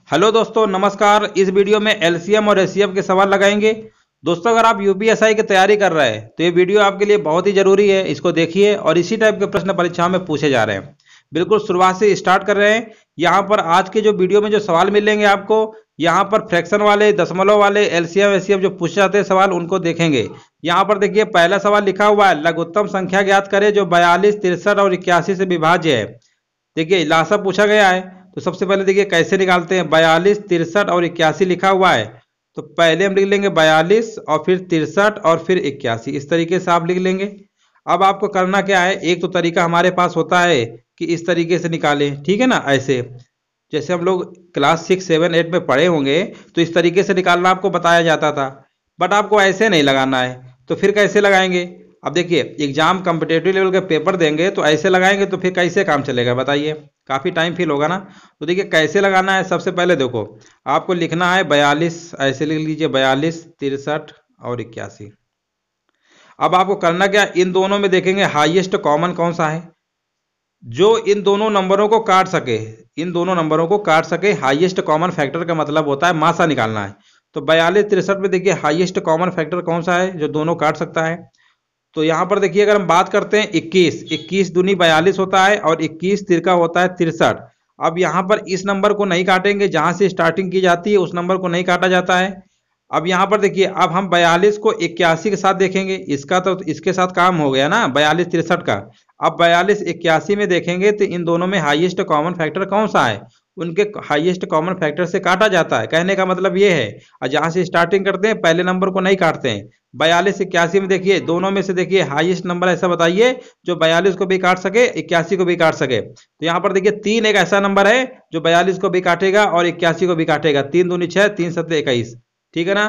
Hello दोस्तों, नमस्कार। इस वीडियो में एलसीएम और एचसीएफ के सवाल लगाएंगे। दोस्तों, अगर आप यूपीएसआई की तैयारी कर रहे हैं तो ये वीडियो आपके लिए बहुत ही जरूरी है। इसको देखिए और इसी टाइप के प्रश्न परीक्षाओं में पूछे जा रहे हैं। बिल्कुल शुरुआत से स्टार्ट कर रहे हैं। यहाँ पर आज के जो वीडियो में जो सवाल मिलेंगे आपको, यहाँ पर फ्रैक्शन वाले, दशमलव वाले, एलसीएम एचसीएफ जो पूछे जाते हैं सवाल, उनको देखेंगे। यहाँ पर देखिए पहला सवाल लिखा हुआ है, लघुत्तम संख्या ज्ञात करें जो 42, 63 और 81 से विभाज्य है। देखिए लासा पूछा गया है, तो सबसे पहले देखिए कैसे निकालते हैं। 42, 63 और 81 लिखा हुआ है, तो पहले हम लिख लेंगे 42 और फिर 63 और फिर 81। इस तरीके से आप लिख लेंगे। अब आपको करना क्या है, एक तो तरीका हमारे पास होता है कि इस तरीके से निकालें, ठीक है ना। ऐसे जैसे हम लोग क्लास 6, 7, 8 में पढ़े होंगे तो इस तरीके से निकालना आपको बताया जाता था, बट आपको ऐसे नहीं लगाना है। तो फिर कैसे लगाएंगे। अब देखिए एग्जाम कॉम्पिटेटिव लेवल के पेपर देंगे तो ऐसे लगाएंगे तो फिर कैसे काम चलेगा बताइए, काफ़ी टाइम फील होगा ना। तो देखिए कैसे लगाना है। सबसे पहले देखो आपको लिखना है 42, ऐसे लिख लीजिए 42, 63 और 81। अब आपको करना क्या, इन दोनों में देखेंगे हाईएस्ट कॉमन कौन सा है जो इन दोनों नंबरों को काट सके। इन दोनों नंबरों को काट सके। हाईएस्ट कॉमन फैक्टर का मतलब होता है मासा निकालना है। तो 42, 63 में देखिए हाईएस्ट कॉमन फैक्टर कौन सा है जो दोनों काट सकता है। तो यहां पर देखिए अगर हम बात करते हैं 21, 21 दूनी 42 होता है और 21 तिरका होता है 63। अब यहां पर इस नंबर को नहीं काटेंगे, जहां से स्टार्टिंग की जाती है उस नंबर को नहीं काटा जाता है। अब यहां पर देखिए अब हम 42 को 81 के साथ देखेंगे, इसका तो इसके साथ काम हो गया ना 42, 63 का। अब 42, 81 में देखेंगे तो इन दोनों में हाईएस्ट कॉमन फैक्टर कौन सा है, उनके हाईएस्ट कॉमन फैक्टर से काटा जाता है। कहने का मतलब ये है, और जहां से स्टार्टिंग करते हैं पहले नंबर को नहीं काटते हैं। 42, 81 में देखिए दोनों में से देखिए हाईएस्ट नंबर ऐसा बताइए जो 42 को भी काट सके, 81 को भी काट सके। तो यहाँ पर देखिए 3 एक ऐसा नंबर है जो 42 को भी काटेगा और 81 को भी काटेगा। 3 दूनी 6, 3 सत्ते 21, ठीक है ना।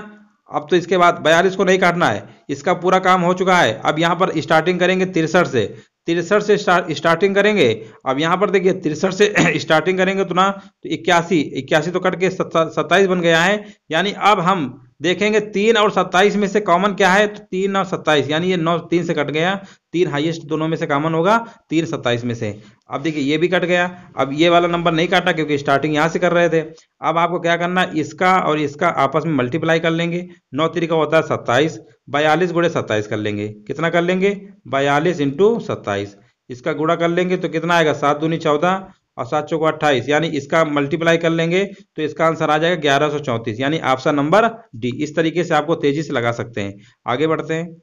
अब तो इसके बाद 42 को नहीं काटना है, इसका पूरा काम हो चुका है। अब यहाँ पर स्टार्टिंग करेंगे 63 से, 63 से स्टार्टिंग करेंगे। अब यहाँ पर देखिए 63 से स्टार्टिंग करेंगे तो ना, तो 81, 81 तो कट के 27 बन गया है। यानी अब हम देखेंगे 3 और 27 में से कॉमन क्या है, तो 3 और 27, यानी ये 9 3 से कट गया। 3 हाईएस्ट दोनों में से कॉमन होगा, 3 27 में से। अब देखिए ये भी कट गया। अब ये वाला नंबर नहीं काटा क्योंकि स्टार्टिंग यहाँ से कर रहे थे। अब आपको क्या करना, इसका और इसका आपस में मल्टीप्लाई कर लेंगे। 9 3 का होता है 27, 42 गुणे 27 कर लेंगे। कितना कर लेंगे, 42 इंटू 27। इसका गुणा कर लेंगे तो कितना आएगा, 7 दूनी 14 और 7 चौको 28, यानी इसका मल्टीप्लाई कर लेंगे तो इसका आंसर आ जाएगा 1134, यानी ऑप्शन नंबर डी। इस तरीके से आपको तेजी से लगा सकते हैं। आगे बढ़ते हैं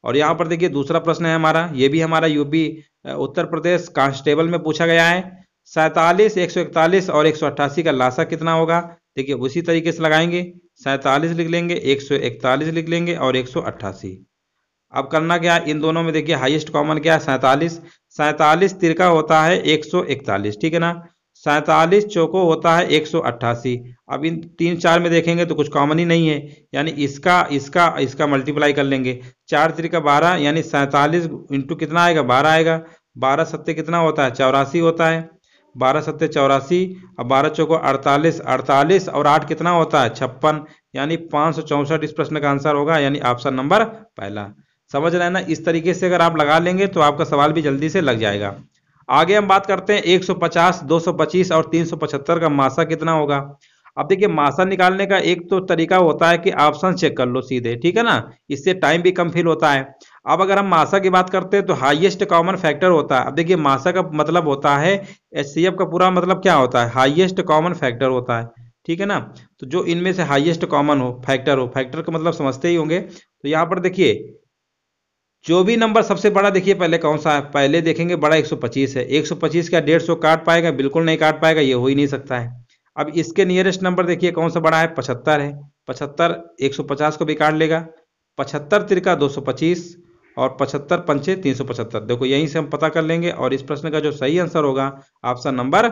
और यहाँ पर देखिए दूसरा प्रश्न है हमारा, ये भी हमारा यूपी उत्तर प्रदेश कांस्टेबल में पूछा गया है। 47, 141 और 188 का लासा कितना होगा। देखिए उसी तरीके से लगाएंगे, 47 लिख लेंगे, 141 लिख लेंगे और 188। अब करना क्या, इन दोनों में देखिए हाईएस्ट कॉमन क्या है, 47। 47 तिरका होता है 141, ठीक है ना। 47 चौको होता है 188। अब इन 3 4 में देखेंगे तो कुछ कॉमन ही नहीं है, यानी इसका इसका इसका मल्टीप्लाई कर लेंगे। 4 तिरका 12, यानी 47 इंटू कितना आएगा, 12 आएगा। 12 सत्ते कितना होता है, 84 होता है। 12 सत्ते 84। अब 12 चौको 48, 48 और 8 कितना होता है, 56, यानी 564 इस प्रश्न का आंसर होगा, यानी ऑप्शन नंबर पहला। समझ रहे हैं ना। इस तरीके से अगर आप लगा लेंगे तो आपका सवाल भी जल्दी से लग जाएगा। आगे हम बात करते हैं 150, 225 और 375 का मासा कितना होगा। अब देखिए मासा निकालने का एक तो तरीका होता है कि ऑप्शन चेक कर लो सीधे, ठीक है ना, इससे टाइम भी कम फील होता है। अब अगर हम मासा की बात करते हैं तो हाईएस्ट कॉमन फैक्टर होता है। अब देखिए मासा का मतलब होता है, एचसीएफ का पूरा मतलब क्या होता है, हाईएस्ट कॉमन फैक्टर होता है, ठीक है ना। तो जो इनमें से हाईएस्ट कॉमन हो, फैक्टर का मतलब समझते ही होंगे। तो यहाँ पर देखिए जो भी नंबर सबसे बड़ा देखिए पहले कौन सा है, पहले देखेंगे बड़ा 125 है। 125 का 150 काट पाएगा, बिल्कुल नहीं काट पाएगा, ये हो ही नहीं सकता है। अब इसके नियरेस्ट नंबर देखिए कौन सा बड़ा है, 75 है। 75 150 को भी काट लेगा। 75 तिरका 225 और 75 पंचे 375। देखो यहीं से हम पता कर लेंगे और इस प्रश्न का जो सही आंसर होगा ऑप्शन नंबर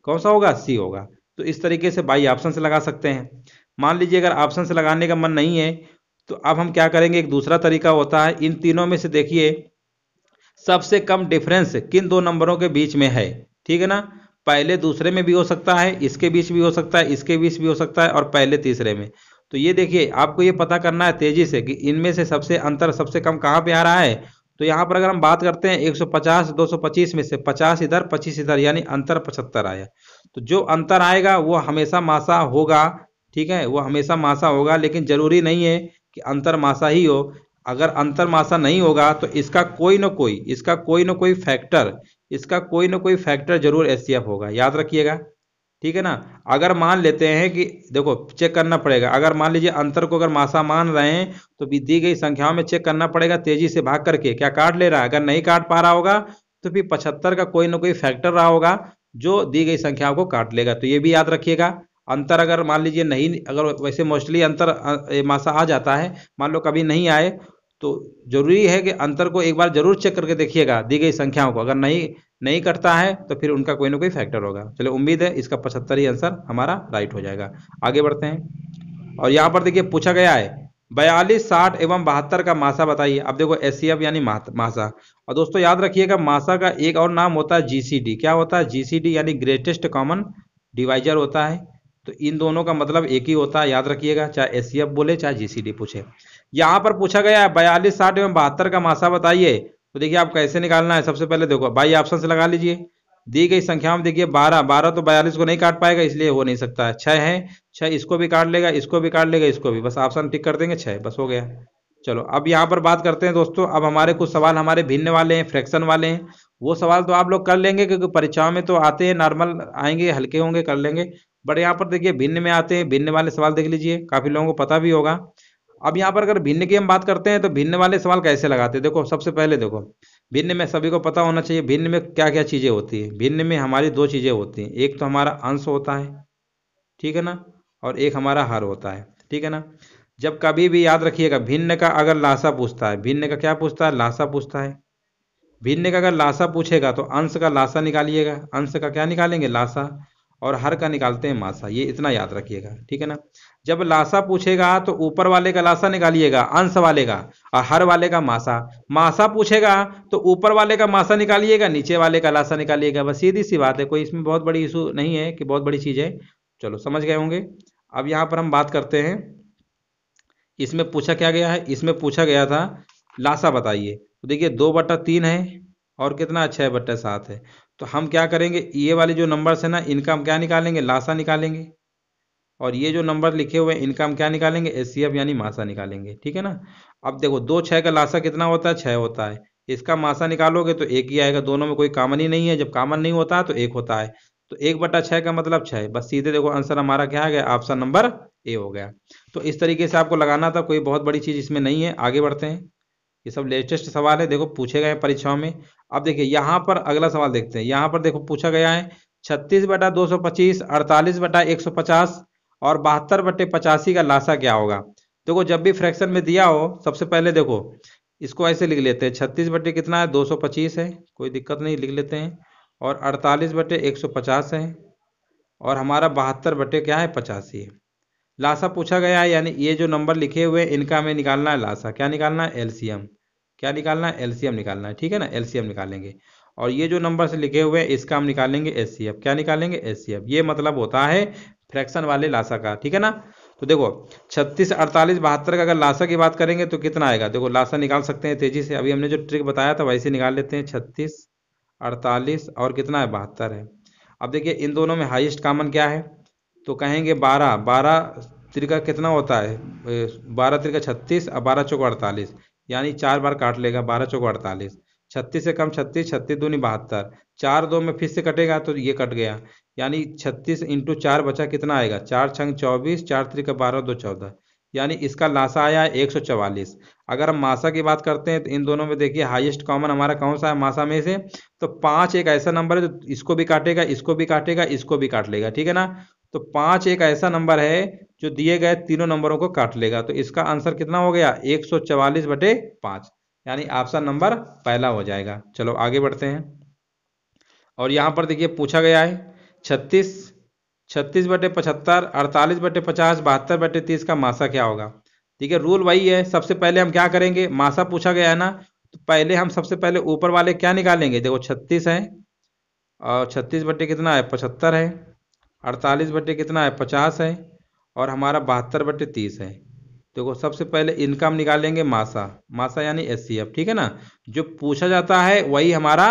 कौन सा होगा, सी होगा। तो इस तरीके से बाई ऑप्शन से लगा सकते हैं। मान लीजिए अगर ऑप्शन से लगाने का मन नहीं है तो अब हम क्या करेंगे, एक दूसरा तरीका होता है। इन तीनों में से देखिए सबसे कम डिफरेंस किन दो नंबरों के बीच में है, ठीक है ना। पहले दूसरे में भी हो सकता है, इसके बीच भी हो सकता है, इसके बीच भी हो सकता है और पहले तीसरे में। तो ये देखिए आपको ये पता करना है तेजी से कि इनमें से सबसे अंतर सबसे कम कहाँ पे आ रहा है। तो यहाँ पर अगर हम बात करते हैं 150 225 में से 50 इधर 25 इधर, यानी अंतर 75 आया। तो जो अंतर आएगा वो हमेशा मासा होगा, ठीक है, वो हमेशा मासा होगा, लेकिन जरूरी नहीं है कि अंतर मासा ही हो। अगर अंतर मासा नहीं होगा तो इसका कोई ना कोई, इसका कोई ना कोई फैक्टर जरूर एचसीएफ होगा, याद रखिएगा, ठीक है ना। अगर मान लेते हैं कि देखो चेक करना पड़ेगा, अगर मान लीजिए अंतर को अगर मासा मान रहे हैं तो भी दी गई संख्याओं में चेक करना पड़ेगा तेजी से भाग करके क्या काट ले रहा है। अगर नहीं काट पा रहा होगा तो फिर 75 का कोई ना कोई फैक्टर रहा होगा जो दी गई संख्याओं को काट लेगा। तो ये भी याद रखिएगा। अंतर अगर मान लीजिए नहीं, अगर वैसे मोस्टली अंतर मासा आ जाता है, मान लो कभी नहीं आए तो जरूरी है कि अंतर को एक बार जरूर चेक करके देखिएगा दी गई संख्याओं को। अगर नहीं नहीं करता है तो फिर उनका कोई ना कोई फैक्टर होगा। चलो उम्मीद है इसका 75 ही आंसर हमारा राइट हो जाएगा। आगे बढ़ते हैं और यहाँ पर देखिए पूछा गया है 42, 60 एवं 72 का मासा बताइए। अब देखो एचसीएफ यानी मासा, और दोस्तों याद रखिएगा मासा का एक और नाम होता है जीसीडी। क्या होता है? जीसीडी यानी ग्रेटेस्ट कॉमन डिवाइजर होता है। तो इन दोनों का मतलब एक ही होता है, याद रखिएगा, चाहे एचसीएफ बोले चाहे जीसीडी पूछे। यहाँ पर पूछा गया है 42, 60 एवं 72 का मासा बताइए। तो देखिए आप कैसे निकालना है। सबसे पहले देखो बाई ऑप्शन से लगा लीजिए। दी गई संख्याओं में देखिए 12 तो 42 को नहीं काट पाएगा, इसलिए हो नहीं सकता है। 6 है, 6 इसको भी काट लेगा, इसको भी काट लेगा, इसको भी, बस ऑप्शन टिक कर देंगे 6, बस हो गया। चलो अब यहाँ पर बात करते हैं दोस्तों। अब हमारे कुछ सवाल हमारे भिन्न वाले हैं, फ्रैक्शन वाले हैं। वो सवाल तो आप लोग कर लेंगे क्योंकि परीक्षाओं में तो आते हैं, नॉर्मल आएंगे, हल्के होंगे, कर लेंगे। बट यहाँ पर देखिए भिन्न में आते हैं, भिन्न वाले सवाल देख लीजिए, काफी लोगों को पता भी होगा। अब यहाँ पर अगर भिन्न की हम बात करते हैं तो भिन्न वाले सवाल कैसे लगाते हैं। देखो सबसे पहले देखो भिन्न में सभी को पता होना चाहिए भिन्न में क्या क्या चीजें होती है। भिन्न में हमारी दो चीजें होती हैं, एक तो हमारा अंश होता है, ठीक है ना, और एक हमारा हर होता है, ठीक है ना। जब कभी भी याद रखिएगा भिन्न का अगर लासा पूछता है, भिन्न का क्या पूछता है? लासा पूछता है। भिन्न का अगर लासा पूछेगा तो अंश का लासा निकालिएगा, अंश का क्या निकालेंगे? लासा, और हर का निकालते हैं मासा। ये इतना याद रखिएगा, ठीक है ना। जब लासा पूछेगा तो ऊपर वाले का लासा निकालिएगा, अंश वाले का, और हर वाले का मासा। मासा पूछेगा तो ऊपर वाले का मासा निकालिएगा, नीचे वाले का लासा निकालिएगा। बस सीधी सी बात है, कोई इसमें बहुत बड़ी इशू नहीं है कि बहुत बड़ी चीज है। चलो समझ गए होंगे। अब यहाँ पर हम बात करते हैं, इसमें पूछा क्या गया है? इसमें पूछा गया था लासा बताइए। तो देखिए 2/3 है और कितना? 6/7 है। तो हम क्या करेंगे, ये वाले जो नंबर्स है ना, इनका हम क्या निकालेंगे? लासा निकालेंगे। और ये जो नंबर लिखे हुए हैं इनका हम क्या निकालेंगे? एचसीएफ यानी मासा निकालेंगे, ठीक है ना। अब देखो 2 6 का लासा कितना होता है? 6 होता है। इसका मासा निकालोगे तो एक ही आएगा, दोनों में कोई कॉमन ही नहीं है। जब कॉमन नहीं होता है तो एक होता है, तो 1/6 का मतलब 6। बस सीधे देखो आंसर हमारा क्या आ गया? ऑप्शन नंबर ए हो गया। तो इस तरीके से आपको लगाना था, कोई बहुत बड़ी चीज इसमें नहीं है। आगे बढ़ते हैं, ये सब लेटेस्ट सवाल है, देखो पूछे गए परीक्षाओं में। अब देखिए यहाँ पर अगला सवाल देखते हैं। यहाँ पर देखो पूछा गया है 36/225, 48/150 और 72/85 का लासा क्या होगा। देखो जब भी फ्रैक्शन में दिया हो, सबसे पहले देखो इसको ऐसे लिख लेते हैं, 36 बटे कितना है? 225 है, कोई दिक्कत नहीं, लिख लेते हैं। और 48/150 है, और हमारा 72 बटे क्या है? 85 है। लासा पूछा गया है, यानी ये जो नंबर लिखे हुए हैं इनका हमें निकालना है लासा। क्या निकालना है? एलसीएम। क्या निकालना है? एलसीएम निकालना है, ठीक है ना, एलसीएम निकालेंगे। और ये जो नंबर से लिखे हुए हैं इसका हम निकालेंगे एचसीएफ। क्या निकालेंगे? एचसीएफ। ये मतलब होता है फ्रैक्शन वाले लासा का, ठीक है ना। तो देखो 36, 48, 72 का अगर लासा की बात करेंगे तो कितना आएगा? देखो लासा निकाल सकते हैं तेजी से, अभी हमने जो ट्रिक बताया था वैसे निकाल लेते हैं। 36, 48 और कितना है? 72 है। अब देखिए इन दोनों में हाईएस्ट कॉमन क्या है? तो कहेंगे 12। 12 त्रिका कितना होता है? 12 त्रिका 36 और 12 चौक 48, यानी 4 बार काट लेगा। 12 चौक 48, 36 से कम 36, 36 दूनी 72, 4 2 में फिर से कटेगा तो ये कट गया, यानी 36 इंटू 4 बचा कितना आएगा? 4 छंग 24, 4 त्रिका 12, 2 14, यानी इसका लासा आया है 144। अगर हम मासा की बात करते हैं तो इन दोनों में देखिए हाईएस्ट कॉमन हमारा कौन सा है मासा में से? तो 5 एक ऐसा नंबर है जो इसको भी काटेगा, इसको भी काटेगा, इसको भी काट लेगा, ठीक है ना। तो 5 एक ऐसा नंबर है जो दिए गए तीनों नंबरों को काट लेगा। तो इसका आंसर कितना हो गया? 144/5, यानी ऑप्शन नंबर पहला हो जाएगा। चलो आगे बढ़ते हैं, और यहाँ पर देखिए पूछा गया है 36, 36/75, 48/50, 72/30 का मासा क्या होगा। ठीक है, रूल वही है। सबसे पहले हम क्या करेंगे? मासा पूछा गया है ना, तो पहले हम सबसे पहले ऊपर वाले क्या निकालेंगे? देखो 36 है, और 36 बटे कितना है? 75 है, 48 बटे कितना है? 50 है, और हमारा 72/30 है। देखो सबसे पहले इनका हम निकालेंगे मासा, मासा यानी एचसीएफ, ठीक है ना। जो पूछा जाता है वही हमारा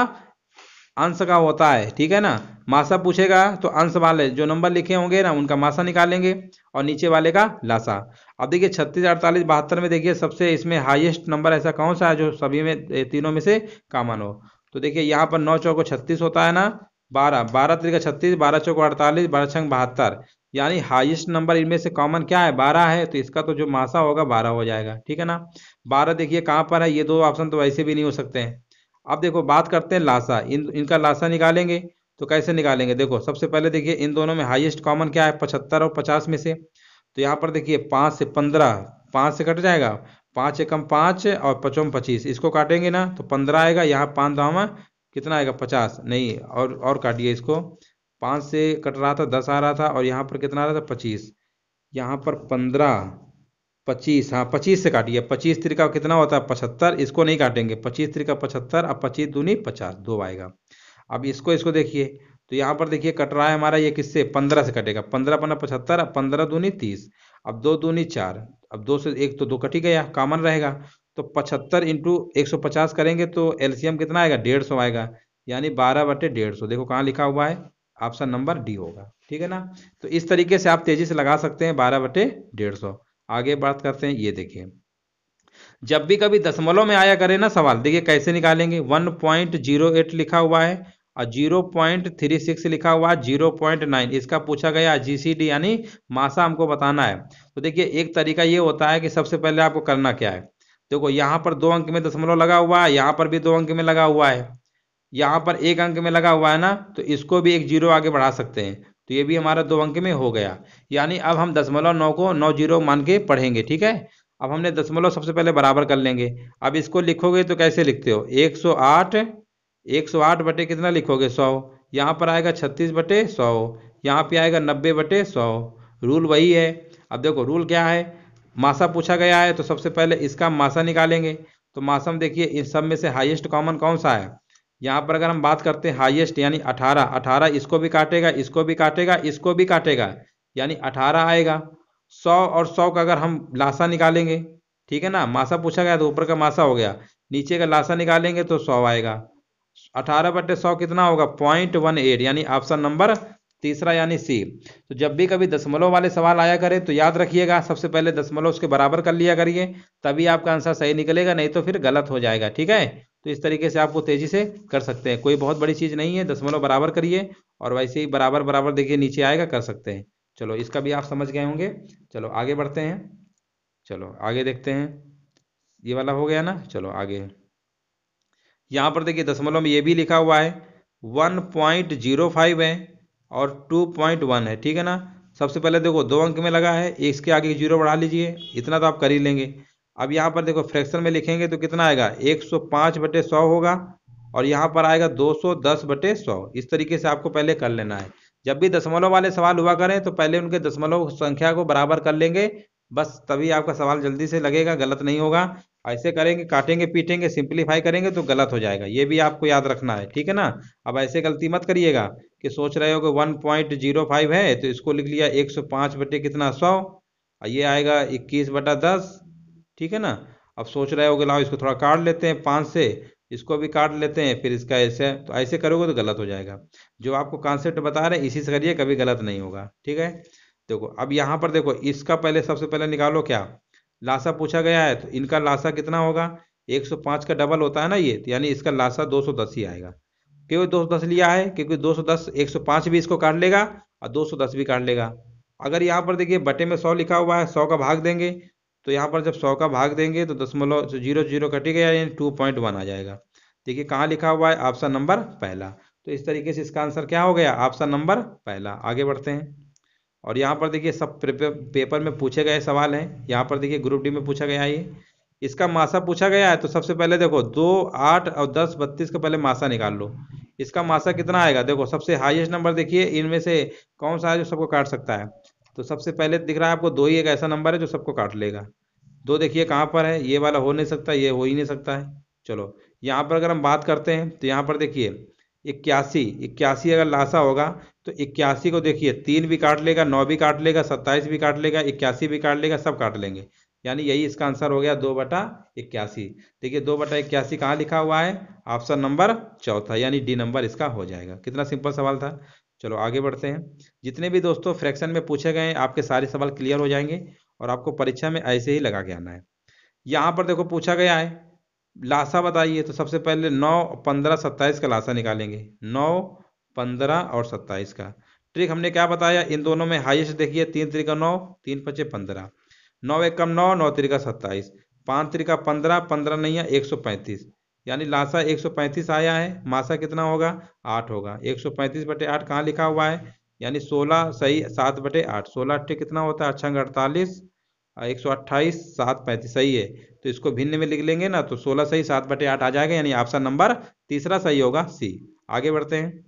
अंश का होता है, ठीक है ना। मासा पूछेगा तो अंश वाले जो नंबर लिखे होंगे ना उनका मासा निकालेंगे और नीचे वाले का लासा। अब देखिए 36, 48, 72 में देखिए सबसे इसमें हाईएस्ट नंबर ऐसा कौन सा है जो सभी में तीनों में से कॉमन हो। तो देखिए यहाँ पर 9 चौको 36 होता है ना, 12, 12 तिरका 36, 12 चौको 48, 12 छंग 72, यानी हाईएस्ट नंबर इनमें से कॉमन क्या है, 12 है। तो इसका तो जो मासा होगा 12 हो जाएगा, ठीक है ना। 12 देखिए कहाँ पर है, ये दो ऑप्शन तो वैसे भी नहीं हो सकते हैं। अब देखो बात करते हैं लासा, इनका लासा निकालेंगे। तो कैसे निकालेंगे, देखो सबसे पहले देखिए इन दोनों में हाईएस्ट कॉमन क्या है, 75 और 50 में से। तो यहाँ पर देखिए 5 से 15, 5 से कट जाएगा, 5 एकम 5 और 5 25, इसको काटेंगे ना तो 15 आएगा। यहाँ 5 दामा कितना आएगा, 50 नहीं, और काटिए इसको। 5 से कट रहा था 10 आ रहा था, और यहाँ पर कितना आ रहा था 25, यहाँ पर 15, 25, हाँ 25 से काटिए। 25 तिरका कितना होता है 75, इसको नहीं काटेंगे, 25 तिरका 75, अब 25 दूनी 50, 2 आएगा। अब इसको इसको देखिए, तो यहाँ पर देखिए कट रहा है हमारा ये किससे, 15 से कटेगा, 15 पन्ना 75, अब 15 दूनी 30, अब 2 दूनी 4, अब 2 से 1 तो 2 कट ही गया, कॉमन रहेगा। तो 75 इंटू 150 करेंगे तो एलसीएम कितना आएगा, 150 आएगा, यानी 12/150। देखो कहाँ लिखा हुआ है, ऑप्शन नंबर डी होगा, ठीक है ना। तो इस तरीके से आप तेजी से लगा सकते हैं 12/150। आगे बात करते हैं, ये देखिए जब भी कभी दशमलव में आया करे ना सवाल, देखिए कैसे निकालेंगे। 1.08 लिखा हुआ है और 0.36 लिखा हुआ है, 0.9 इसका पूछा गया जीसीडी यानी मासा हमको बताना है। तो देखिए एक तरीका ये होता है कि सबसे पहले आपको करना क्या है, देखो यहाँ पर 2 अंक में दशमलव लगा हुआ है, यहाँ पर भी 2 अंक में लगा हुआ है, यहाँ पर 1 अंक में लगा हुआ है ना, तो इसको भी एक जीरो आगे बढ़ा सकते हैं। तो ये भी हमारा 2 अंक में हो गया, यानी अब हम 0.9 को 9 जीरो मान के पढ़ेंगे, ठीक है। अब हमने दशमलव सबसे पहले बराबर कर लेंगे। अब इसको लिखोगे तो कैसे लिखते हो, 108, 108 बटे कितना लिखोगे 100, यहाँ पर आएगा 36/100, यहाँ पे आएगा 90/100। रूल वही है। अब देखो रूल क्या है, मासा पूछा गया है तो सबसे पहले इसका मासा निकालेंगे। तो मासा में देखिए इन सब में से हाईएस्ट कॉमन कौन सा है, यहाँ पर अगर हम बात करते हैं हाईएस्ट यानी 18, 18 इसको भी काटेगा, इसको भी काटेगा, इसको भी काटेगा, यानी 18 आएगा। 100 और 100 का अगर हम लासा निकालेंगे, ठीक है ना, मासा पूछा गया तो ऊपर का मासा हो गया, नीचे का लासा निकालेंगे तो 100 आएगा। 18/100 कितना होगा, 0.18, यानी ऑप्शन नंबर तीसरा यानी सी। तो जब भी कभी दशमलव वाले सवाल आया करे तो याद रखिएगा सबसे पहले दशमलव उसके बराबर कर लिया करिए, तभी आपका आंसर सही निकलेगा, नहीं तो फिर गलत हो जाएगा, ठीक है। तो इस तरीके से आपको तेजी से कर सकते हैं, कोई बहुत बड़ी चीज़ नहीं है, दशमलव बराबर करिए और वैसे ही बराबर बराबर देखिए नीचे आएगा, कर सकते हैं। चलो इसका भी आप समझ गए होंगे। चलो आगे बढ़ते हैं, चलो आगे देखते हैं, ये वाला हो गया ना। चलो आगे, यहाँ पर देखिए दशमलव में ये भी लिखा हुआ है 1.05 है और 2.1 है, ठीक है ना। सबसे पहले देखो 2 अंक में लगा है, इसके आगे जीरो बढ़ा लीजिए, इतना तो आप कर ही लेंगे। अब यहाँ पर देखो फ्रैक्शन में लिखेंगे तो कितना आएगा, 105/100 होगा, और यहाँ पर आएगा 210/100। इस तरीके से आपको पहले कर लेना है। जब भी दशमलव वाले सवाल हुआ करें तो पहले उनके दशमलव संख्या को बराबर कर लेंगे, बस तभी आपका सवाल जल्दी से लगेगा, गलत नहीं होगा। ऐसे करेंगे, काटेंगे पीटेंगे सिंपलीफाई करेंगे तो गलत हो जाएगा, ये भी आपको याद रखना है, ठीक है ना। अब ऐसे गलती मत करिएगा कि सोच रहे हो कि 1.05 है तो इसको लिख लिया 105 बटे कितना 100, और ये आएगा 21/10, ठीक है ना। अब सोच रहे हो कि लाओ इसको थोड़ा काट लेते हैं 5 से, इसको भी काट लेते हैं, फिर इसका ऐसे, तो ऐसे करोगे तो गलत हो जाएगा। जो आपको कॉन्सेप्ट बता रहे हैं इसी से करिए, कभी गलत नहीं होगा, ठीक है। देखो अब यहाँ पर देखो इसका पहले सबसे पहले निकालो क्या, लासा पूछा गया है तो इनका लासा कितना होगा, 105 का डबल होता है ना ये, तो यानी इसका लासा 210 ही आएगा। क्यों 210 लिया है, क्योंकि 210 105 भी इसको काट लेगा और 210 भी काट लेगा। अगर यहाँ पर देखिए बटे में 100 लिखा हुआ है, 100 का भाग देंगे, तो यहाँ पर जब 100 का भाग देंगे तो दशमलव जीरो जीरो कटेगा, यानी 2.1 आ जाएगा। देखिए कहाँ लिखा हुआ है, ऑप्शन नंबर पहला। तो इस तरीके से इसका आंसर क्या हो गया, ऑप्शन नंबर पहला। आगे बढ़ते हैं, और यहाँ पर देखिए सब पेपर में पूछे गए सवाल हैं। यहाँ पर देखिए ग्रुप डी में पूछा गया है ये, इसका मासा पूछा गया है। तो सबसे पहले देखो 2, 8 और 10, 32 का पहले मासा निकाल लो। इसका मासा कितना आएगा, देखो सबसे हाईएस्ट नंबर देखिए इनमें से कौन सा है जो सबको काट सकता है। तो सबसे पहले दिख रहा है आपको 2 ही एक ऐसा नंबर है जो सबको काट लेगा। 2 देखिए कहाँ पर है, ये वाला हो नहीं सकता, ये हो ही नहीं सकता है। चलो यहाँ पर अगर हम बात करते हैं तो यहाँ पर देखिए 81, 81 अगर लासा होगा तो 81 को देखिए 3 भी काट लेगा, 9 भी काट लेगा, 27 भी काट लेगा, 81 भी काट लेगा, सब काट लेंगे, यानी यही इसका आंसर हो गया 2/81। देखिए 2/81 कहाँ लिखा हुआ है, ऑप्शन नंबर चौथा, यानी डी नंबर इसका हो जाएगा। कितना सिंपल सवाल था। चलो आगे बढ़ते हैं। जितने भी दोस्तों फ्रैक्शन में पूछे गए हैं आपके सारे सवाल क्लियर हो जाएंगे और आपको परीक्षा में ऐसे ही लगा के आना है। यहाँ पर देखो पूछा गया है लासा बताइए, तो सबसे पहले 9, 15, 27 का लासा निकालेंगे। 9, 15 और 27 का ट्रिक हमने क्या बताया, इन दोनों में हाईएस्ट देखिए 3 त्रिका 9, 3 पचे 15, 9 एकम 9, 9 त्रिका 27, 5 त्रिका 15, 15 नहीं है 135, यानी लासा 135 आया है। मासा कितना होगा, 8 होगा। 135/8 कहाँ लिखा हुआ है, यानी 16 सही 7/8, 16 अट्ठे कितना होता है, अच्छा 48, 128, 7 35 सही है। तो इसको भिन्न में लिख लेंगे ना, तो 16 सही 7/8 आ जाएगा, यानी ऑप्शन नंबर तीसरा सही होगा, सी। आगे बढ़ते हैं।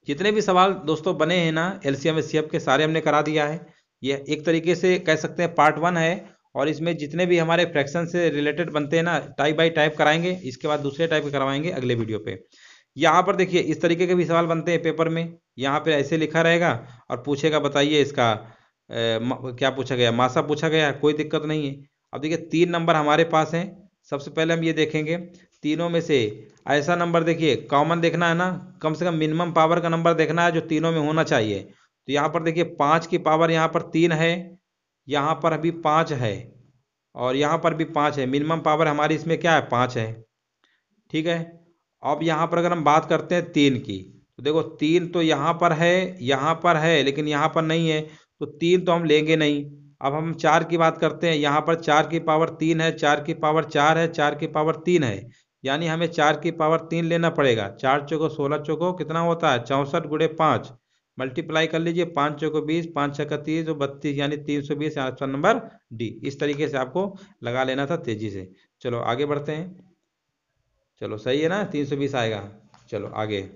जितने भी सवाल दोस्तों बने हैं ना एलसीएम एचसीएफ के, सारे हमने करा दिया है। ये एक तरीके से कह सकते हैं पार्ट 1 है, और इसमें जितने भी हमारे फ्रैक्शन से रिलेटेड बनते हैं ना, टाइप बाई टाइप कराएंगे। इसके बाद दूसरे टाइप के करवाएंगे अगले वीडियो पे। यहाँ पर देखिए इस तरीके के भी सवाल बनते हैं पेपर में। यहाँ पे ऐसे लिखा रहेगा और पूछेगा बताइए इसका क्या पूछा गया, मासा पूछा गया, कोई दिक्कत नहीं है। अब देखिए 3 नंबर हमारे पास हैं। सबसे पहले हम ये देखेंगे तीनों में से ऐसा नंबर, देखिए कॉमन देखना है ना, कम से कम मिनिमम पावर का नंबर देखना है जो तीनों में होना चाहिए। तो यहाँ पर देखिए 5 की पावर यहाँ पर 3 है, यहाँ पर अभी 5 है, और यहाँ पर भी 5 है। मिनिमम पावर हमारी इसमें क्या है, 5 है। ठीक है। अब यहाँ पर अगर हम बात करते हैं 3 की, तो देखो 3 तो यहाँ पर है लेकिन यहाँ पर नहीं है, तो 3 तो हम लेंगे नहीं। अब हम 4 की बात करते हैं, यहाँ पर 4 की पावर 3 है, 4 की पावर 4 है, 4 की पावर 3 है, यानी हमें 4 की पावर 3 लेना पड़ेगा। 4 चौको 16 चौको कितना होता है, 64 गुणे 5, मल्टीप्लाई कर लीजिए, 5 चौको 20, 5 छक्का 30, 32, यानी 320, ऑप्शन नंबर डी। इस तरीके से आपको लगा लेना था तेजी से। चलो आगे बढ़ते हैं। चलो सही है ना, 320 आएगा। चलो आगे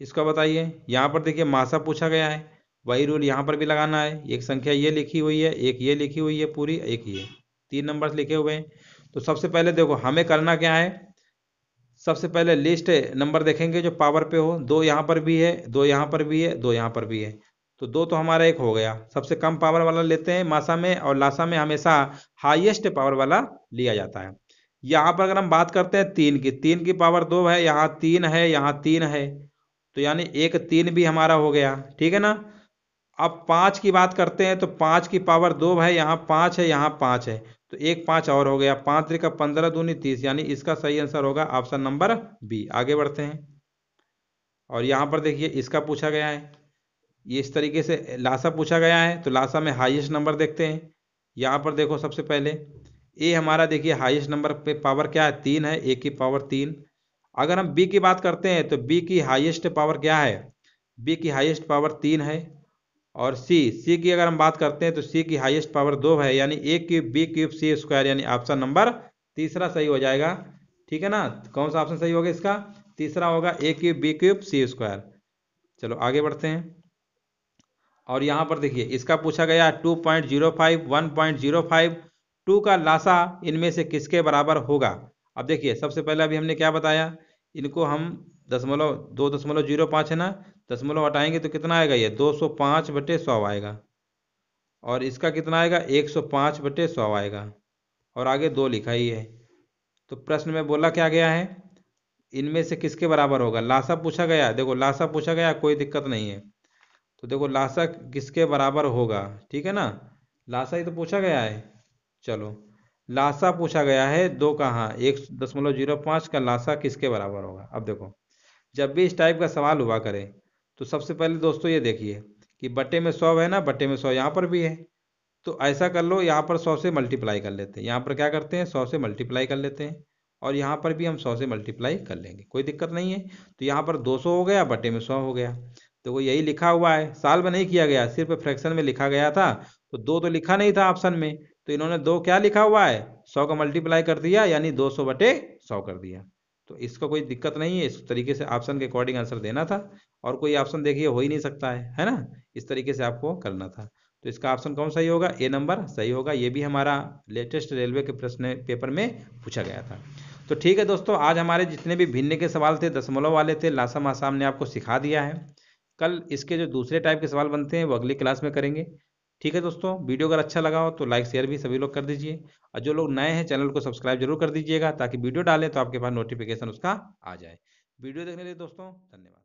इसका बताइए। यहाँ पर देखिए मासा पूछा गया है, वही रूल यहाँ पर भी लगाना है। एक संख्या ये लिखी हुई है, एक ये लिखी हुई है पूरी, एक ये, 3 नंबर लिखे हुए हैं। तो सबसे पहले देखो हमें करना क्या है, सबसे पहले लिस्ट नंबर देखेंगे जो पावर पे हो। 2 यहाँ पर भी है, 2 यहाँ पर भी है, 2 यहाँ पर भी है, तो 2 तो हमारा एक हो गया। सबसे कम पावर वाला लेते हैं मासा में, और लासा में हमेशा हाईएस्ट पावर वाला लिया जाता है। यहाँ पर अगर हम बात करते हैं 3 की पावर 2 है, यहाँ 3 है, यहाँ 3 है, तो यानी एक 3 भी हमारा हो गया। ठीक है ना। अब 5 की बात करते हैं, तो 5 की पावर 2 है, यहाँ 5 है, यहाँ 5 है, तो एक 5 और हो गया। 5 त्रिका 15 दूनी 30, यानी इसका सही आंसर होगा ऑप्शन नंबर बी। आगे बढ़ते हैं। और यहाँ पर देखिए इसका पूछा गया है, ये इस तरीके से लासा पूछा गया है, तो लासा में हाईएस्ट नंबर देखते हैं। यहाँ पर देखो सबसे पहले ए हमारा देखिए हाईएस्ट नंबर पे पावर क्या है, 3 है, ए की पावर 3। अगर हम बी की बात करते हैं, तो बी की हाईएस्ट पावर क्या है, बी की हाईएस्ट पावर 3 है। और सी की अगर हम बात करते हैं, तो सी की हाईएस्ट पावर 2 है, यानी ए cube B cube C square, यानी ऑप्शन नंबर तीसरा सही हो जाएगा। ठीक है ना। कौन सा ऑप्शन सही होगा इसका, तीसरा होगा, ए cube B cube C square. चलो आगे बढ़ते हैं। और यहाँ पर देखिए इसका पूछा गया 2.05, 1.05, 2 का लासा इनमें से किसके बराबर होगा। अब देखिए सबसे पहले अभी हमने क्या बताया, इनको हम 2.05 है ना, दशमलव हटाएंगे तो कितना आएगा, ये 205/100 आएगा, और इसका कितना आएगा, 105/100 आएगा, और आगे 2 लिखा ही है। तो प्रश्न में बोला क्या गया है, इनमें से किसके बराबर होगा, लासा पूछा गया। देखो लासा पूछा गया, कोई दिक्कत नहीं है। तो देखो लासा किसके बराबर होगा, ठीक है ना, लासा ही तो पूछा गया है। चलो लासा पूछा गया है 2 का, हाँ 1.05 का लासा किसके बराबर होगा। अब देखो जब भी इस टाइप का सवाल हुआ करे, तो सबसे पहले दोस्तों ये देखिए कि बट्टे में 100 है ना, बट्टे में 100 यहाँ पर भी है, तो ऐसा कर लो, यहाँ पर 100 से मल्टीप्लाई कर लेते हैं। यहाँ पर क्या करते हैं, 100 से मल्टीप्लाई कर लेते हैं, और यहाँ पर भी हम 100 से मल्टीप्लाई कर लेंगे, कोई दिक्कत नहीं है। तो यहाँ पर 200 हो गया, बटे में 100 हो गया। तो वो यही लिखा हुआ है, साल में नहीं किया गया, सिर्फ फ्रैक्शन में लिखा गया था। तो 2 तो लिखा नहीं था ऑप्शन में, तो इन्होंने 2 क्या लिखा हुआ है, 100 का मल्टीप्लाई कर दिया, यानी 200/100 कर दिया। तो इसका कोई दिक्कत नहीं है, इस तरीके से ऑप्शन के अकॉर्डिंग आंसर देना था, और कोई ऑप्शन देखिए हो ही नहीं सकता है ना, इस तरीके से आपको करना था। तो इसका ऑप्शन कौन सही होगा, ए नंबर सही होगा। ये भी हमारा लेटेस्ट रेलवे के प्रश्न पेपर में पूछा गया था। तो ठीक है दोस्तों, आज हमारे जितने भी भिन्न के सवाल थे, दशमलव वाले थे, लासा मासा हमने आपको सिखा दिया है। कल इसके जो दूसरे टाइप के सवाल बनते हैं वो अगली क्लास में करेंगे। ठीक है दोस्तों, वीडियो अगर अच्छा लगा हो तो लाइक शेयर भी सभी लोग कर दीजिए, और जो लोग नए हैं चैनल को सब्सक्राइब जरूर कर दीजिएगा, ताकि वीडियो डालें तो आपके पास नोटिफिकेशन उसका आ जाए। वीडियो देखने के लिए दोस्तों धन्यवाद।